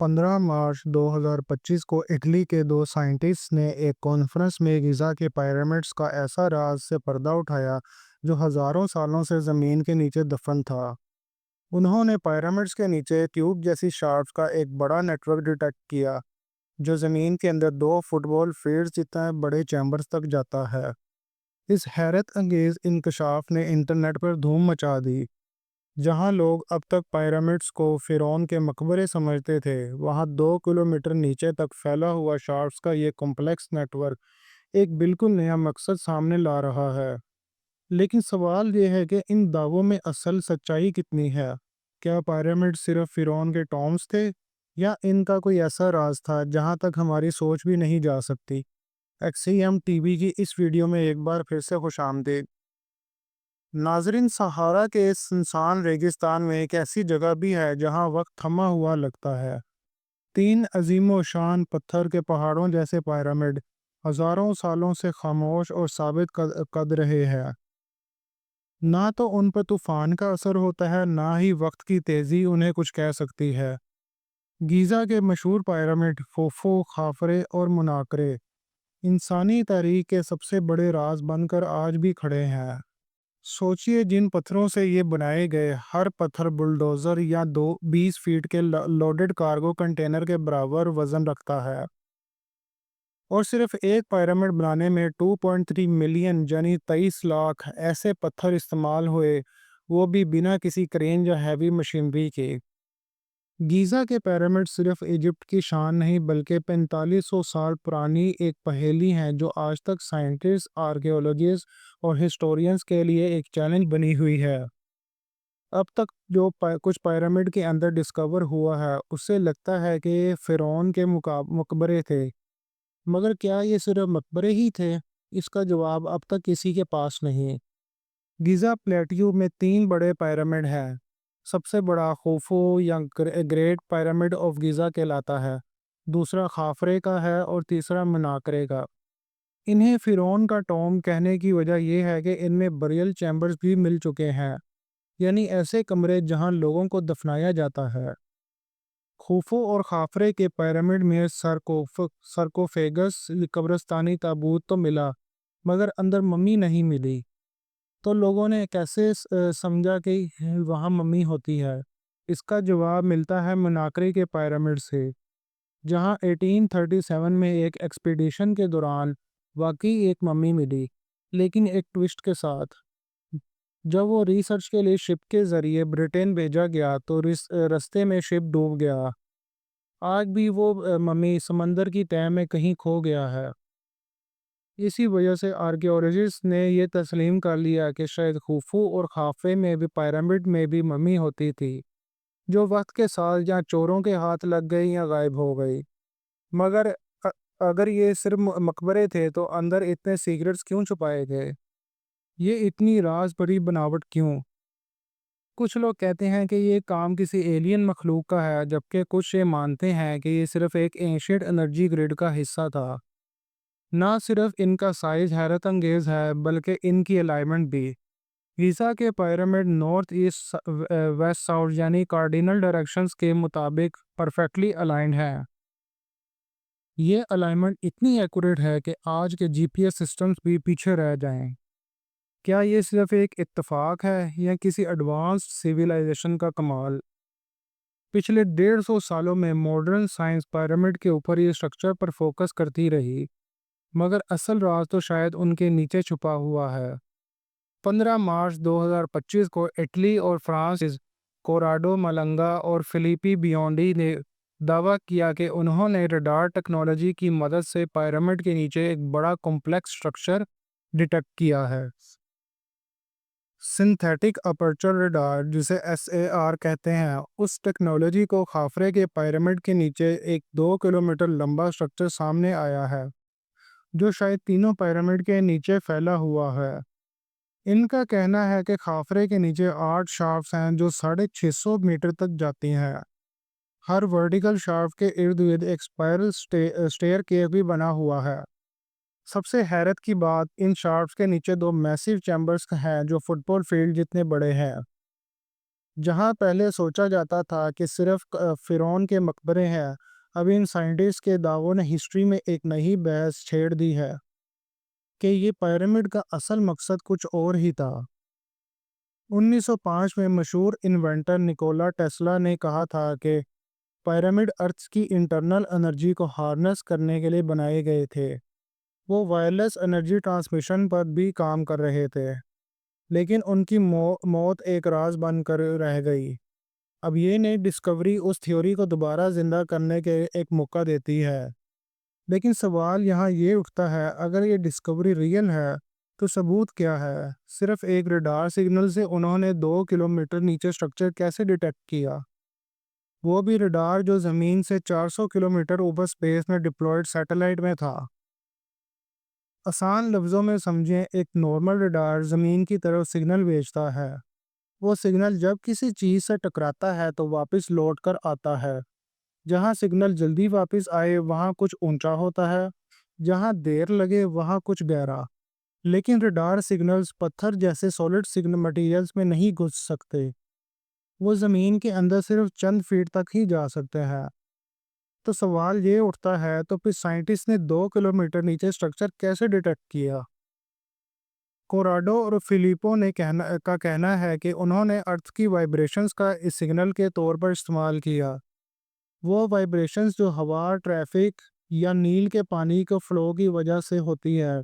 15 مارچ 2025 کو اٹلی کے دو سائنٹسٹ نے ایک کانفرنس میں غزہ کے پیرامڈز کا ایسا راز سے پردہ اٹھایا جو ہزاروں سالوں سے زمین کے نیچے دفن تھا۔ انہوں نے پیرامڈز کے نیچے ٹیوب جیسی شافٹس کا ایک بڑا نیٹ ورک ڈیٹیکٹ کیا جو زمین کے اندر 2 فٹ بال فیلڈز جتنے بڑے چیمبرز تک جاتا ہے۔ اس حیرت انگیز انکشاف نے انٹرنیٹ پر دھوم مچا دی۔ جہاں لوگ اب تک پیرامڈز کو فرعون کے مقبرے سمجھتے تھے، وہاں 2 کلومیٹر نیچے تک پھیلا ہوا شافٹس کا یہ کمپلیکس نیٹ ورک ایک بالکل نیا مقصد سامنے لا رہا ہے۔ لیکن سوال یہ ہے کہ ان دعووں میں اصل سچائی کتنی ہے؟ کیا پیرامڈ صرف فرعون کے ٹامبز تھے یا ان کا کوئی ایسا راز تھا جہاں تک ہماری سوچ بھی نہیں جا سکتی؟ ایکسیم ٹی وی کی اس ویڈیو میں ایک بار پھر سے خوش آمدید۔ ناظرین، صحارا کے سنسان ریگستان میں ایک ایسی جگہ بھی ہے جہاں وقت تھما ہوا لگتا ہے۔ 3 عظیم و شان پتھر کے پہاڑوں جیسے پیرامڈ ہزاروں سالوں سے خاموش اور ثابت قد رہے ہیں۔ نہ تو ان پر طوفان کا اثر ہوتا ہے، نہ ہی وقت کی تیزی انہیں کچھ کہہ سکتی ہے۔ گیزا کے مشہور پیرامڈ خوفو، خافرے اور مناقرے انسانی تاریخ کے سب سے بڑے راز بن کر آج بھی کھڑے ہیں۔ سوچئے، جن پتھروں سے یہ بنائے گئے، ہر پتھر بلڈوزر یا 20 فیٹ کے لوڈڈ کارگو کنٹینر کے برابر وزن رکھتا ہے۔ اور صرف ایک پیرامڈ بنانے میں 2.3 ملین یعنی 23 لاکھ ایسے پتھر استعمال ہوئے، وہ بھی بنا کسی کرین یا ہیوی مشینری کے۔ گیزا کے پیرامڈ صرف ایجپٹ کی شان نہیں بلکہ 4500 سال پرانی ایک پہیلی ہیں جو آج تک سائنٹسٹ، آرکیولوجسٹ اور ہسٹورینز کے لیے ایک چیلنج بنی ہوئی ہے۔ اب تک جو کچھ پیرامڈ کے اندر ڈسکور ہوا ہے اس سے لگتا ہے کہ یہ فرعون کے مقبرے تھے، مگر کیا یہ صرف مقبرے ہی تھے؟ اس کا جواب اب تک کسی کے پاس نہیں۔ گیزا پلیٹیو میں 3 بڑے پیرامڈ ہیں۔ سب سے بڑا خوفو یا گریٹ پیرامڈ آف گیزا کہلاتا ہے، دوسرا خافرے کا ہے اور تیسرا مناقرے کا۔ انہیں فرعون کا ٹوم کہنے کی وجہ یہ ہے کہ ان میں بریل چیمبرز بھی مل چکے ہیں، یعنی ایسے کمرے جہاں لوگوں کو دفنایا جاتا ہے۔ خوفو اور خافرے کے پیرامڈ میں سرکوفیگس قبرستانی تابوت تو ملا، مگر اندر ممی نہیں ملی۔ تو لوگوں نے کیسے سمجھا کہ وہاں ممی ہوتی ہے؟ اس کا جواب ملتا ہے مناقرے کے پیرامڈ سے، جہاں 1837 میں ایک ایکسپیڈیشن کے دوران واقعی ایک ممی ملی، لیکن ایک ٹوسٹ کے ساتھ۔ جب وہ ریسرچ کے لیے شپ کے ذریعے برٹین بھیجا گیا تو رستے میں شپ ڈوب گیا۔ آج بھی وہ ممی سمندر کی تہہ میں کہیں کھو گیا ہے۔ اسی وجہ سے آرکیولوجسٹ نے یہ تسلیم کر لیا کہ شاید خوفو اور خافرے میں بھی پیرامڈ میں بھی ممی ہوتی تھی، جو وقت کے ساتھ یا چوروں کے ہاتھ لگ گئی یا غائب ہو گئی۔ مگر اگر یہ صرف مقبرے تھے تو اندر اتنے سیکرٹس کیوں چھپائے گئے؟ یہ اتنی راز بھری بناوٹ کیوں؟ کچھ لوگ کہتے ہیں کہ یہ کام کسی ایلین مخلوق کا ہے، جبکہ کچھ یہ مانتے ہیں کہ یہ صرف ایک اینشنٹ انرجی گرڈ کا حصہ تھا۔ نہ صرف ان کا سائز حیرت انگیز ہے بلکہ ان کی الائنمنٹ بھی۔ گیزا کے pyramid north east west south یعنی کارڈینل ڈائریکشنز کے مطابق پرفیکٹلی الائنڈ ہیں۔ یہ الائنمنٹ اتنی ایکوریٹ ہے کہ آج کے جی پی ایس سسٹمز بھی پیچھے رہ جائیں۔ کیا یہ صرف ایک اتفاق ہے یا کسی ایڈوانسڈ سیویلائزیشن کا کمال؟ پچھلے 150 سالوں میں ماڈرن سائنس پیرامڈ کے اوپر یہ اسٹرکچر پر فوکس کرتی رہی، مگر اصل راز تو شاید ان کے نیچے چھپا ہوا ہے۔ 15 مارچ 2025 کو اٹلی اور فرانس کوراڈو ملنگا اور فلیپی بیونڈی نے دعویٰ کیا کہ انہوں نے ریڈار ٹیکنالوجی کی مدد سے پیرامڈ کے نیچے ایک بڑا کمپلیکس اسٹرکچر ڈیٹیکٹ کیا ہے۔ سنتھیٹک اپرچر ریڈار، جسے SAR کہتے ہیں، اس ٹیکنالوجی کو خافرے کے پیرامڈ کے نیچے ایک 2 کلومیٹر لمبا اسٹرکچر سامنے آیا ہے جو شاید تینوں پیرامڈ کے نیچے پھیلا ہوا ہے۔ ان کا کہنا ہے کہ خافرے کے نیچے 8 شافٹس ہیں جو 650 میٹر تک جاتی ہیں۔ ہر ورٹیکل شافٹ کے ارد گرد ایک اسپائرل اسٹیئر کیس بھی بنا ہوا ہے۔ سب سے حیرت کی بات، ان شافٹس کے نیچے 2 میسیو چیمبرز ہیں جو فٹ بال فیلڈ جتنے بڑے ہیں۔ جہاں پہلے سوچا جاتا تھا کہ صرف فرعون کے مقبرے ہیں، اب ان سائنٹسٹ کے دعووں نے ہسٹری میں ایک نئی بحث چھیڑ دی ہے کہ یہ پیرامڈ کا اصل مقصد کچھ اور ہی تھا۔ 1905 میں مشہور انوینٹر نکولا ٹیسلا نے کہا تھا کہ پیرامڈ ارتھ کی انٹرنل انرجی کو ہارنس کرنے کے لیے بنائے گئے تھے۔ وہ وائرلیس انرجی ٹرانسمیشن پر بھی کام کر رہے تھے، لیکن ان کی موت ایک راز بن کر رہ گئی۔ اب یہ نئی ڈسکوری اس تھیوری کو دوبارہ زندہ کرنے کے ایک موقع دیتی ہے۔ لیکن سوال یہاں یہ اٹھتا ہے، اگر یہ ڈسکوری ریئل ہے تو ثبوت کیا ہے؟ صرف ایک ریڈار سگنل سے انہوں نے 2 کلومیٹر نیچے اسٹرکچر کیسے ڈیٹیکٹ کیا؟ وہ بھی ریڈار جو زمین سے 400 کلومیٹر اوپر اسپیس میں ڈپلوائڈ سیٹلائٹ میں تھا۔ آسان لفظوں میں سمجھیں، ایک نارمل ریڈار زمین کی طرف سگنل بھیجتا ہے۔ وہ سگنل جب کسی چیز سے ٹکراتا ہے تو واپس لوٹ کر آتا ہے۔ جہاں سگنل جلدی واپس آئے وہاں کچھ اونچا ہوتا ہے، جہاں دیر لگے وہاں کچھ گہرا۔ لیکن ریڈار سگنلز پتھر جیسے سالڈ سگنل مٹیریلز میں نہیں گھس سکتے۔ وہ زمین کے اندر صرف چند فیٹ تک ہی جا سکتے ہیں۔ تو سوال یہ اٹھتا ہے، تو پھر سائنٹسٹ نے 2 کلومیٹر نیچے اسٹرکچر کیسے ڈیٹیکٹ کیا؟ کوراڈو اور فلیپو نے کہنا ہے کہ انہوں نے ارتھ کی وائبریشنز کا اس سگنل کے طور پر استعمال کیا۔ وہ وائبریشنز جو ہوا، ٹریفک یا نیل کے پانی کے فلو کی وجہ سے ہوتی ہے۔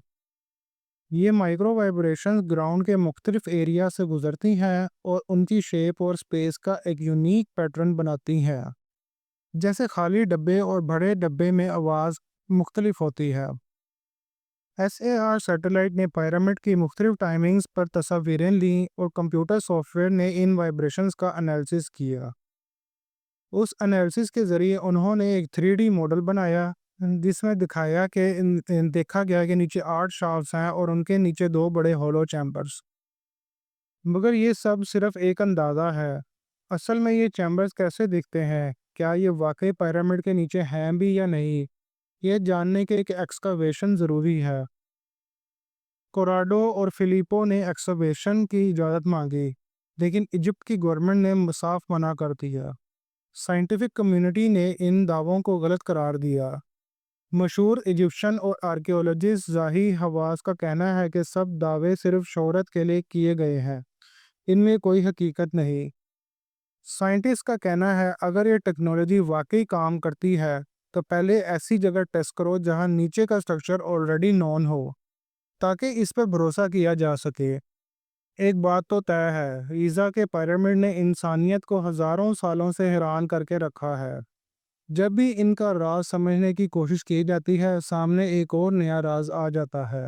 یہ مائکرو وائبریشنز گراؤنڈ کے مختلف ایریا سے گزرتی ہیں اور ان کی شیپ اور سپیس کا ایک یونیک پیٹرن بناتی ہیں۔ جیسے خالی ڈبے اور بڑے ڈبے میں آواز مختلف ہوتی ہے۔ SAR سیٹلائٹ نے پیرامڈ کی مختلف ٹائمنگز پر تصاویریں لیں اور کمپیوٹر سافٹ ویئر نے ان وائبریشنز کا انالیسس کیا۔ اس انالیسس کے ذریعے انہوں نے ایک 3D ماڈل بنایا جس میں دیکھا گیا کہ نیچے 8 شافٹس ہیں اور ان کے نیچے 2 بڑے ہولو چیمبرز۔ مگر یہ سب صرف ایک اندازہ ہے۔ اصل میں یہ چیمبرز کیسے دکھتے ہیں؟ کیا یہ واقعی پیرامڈ کے نیچے ہیں بھی یا نہیں؟ یہ جاننے کے ایک ایکسکیویشن ضروری ہے۔ کوراڈو اور فلیپو نے ایکسکیویشن کی اجازت مانگی، لیکن ایجپٹ کی گورنمنٹ نے صاف منع کر دیا۔ سائنٹیفک کمیونٹی نے ان دعووں کو غلط قرار دیا۔ مشہور ایجپشین اور آرکیولوجسٹ زاہی حواس کا کہنا ہے کہ سب دعوے صرف شہرت کے لیے کیے گئے ہیں، ان میں کوئی حقیقت نہیں۔ سائنٹسٹ کا کہنا ہے اگر یہ ٹیکنالوجی واقعی کام کرتی ہے تو پہلے ایسی جگہ ٹیسٹ کرو جہاں نیچے کا اسٹرکچر آلریڈی نون ہو، تاکہ اس پر بھروسہ کیا جا سکے۔ ایک بات تو طے ہے، غزہ کے پیرامڈ نے انسانیت کو ہزاروں سالوں سے حیران کر کے رکھا ہے۔ جب بھی ان کا راز سمجھنے کی کوشش کی جاتی ہے، سامنے ایک اور نیا راز آ جاتا ہے۔